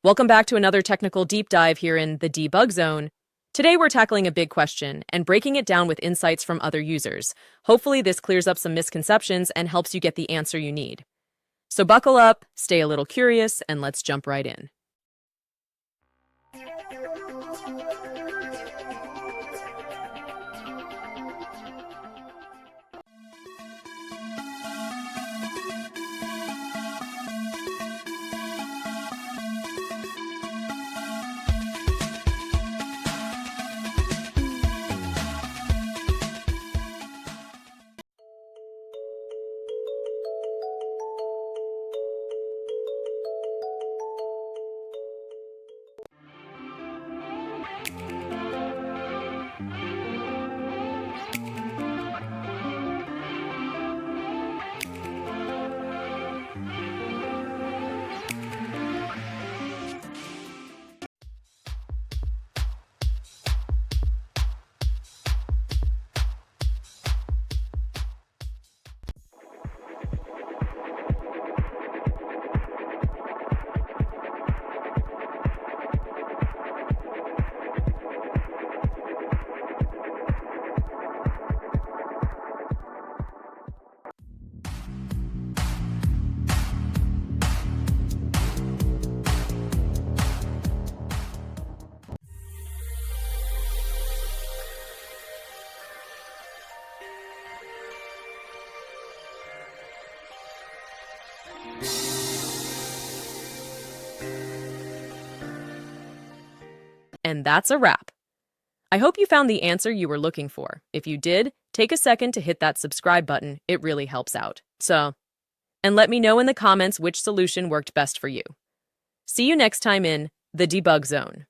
Welcome back to another technical deep dive here in the debug zone. Today we're tackling a big question and breaking it down with insights from other users. Hopefully this clears up some misconceptions and helps you get the answer you need. So buckle up, stay a little curious, and let's jump right in. And that's a wrap. I hope you found the answer you were looking for. If you did, take a second to hit that subscribe button. It really helps out. And let me know in the comments which solution worked best for you. See you next time in the debug zone.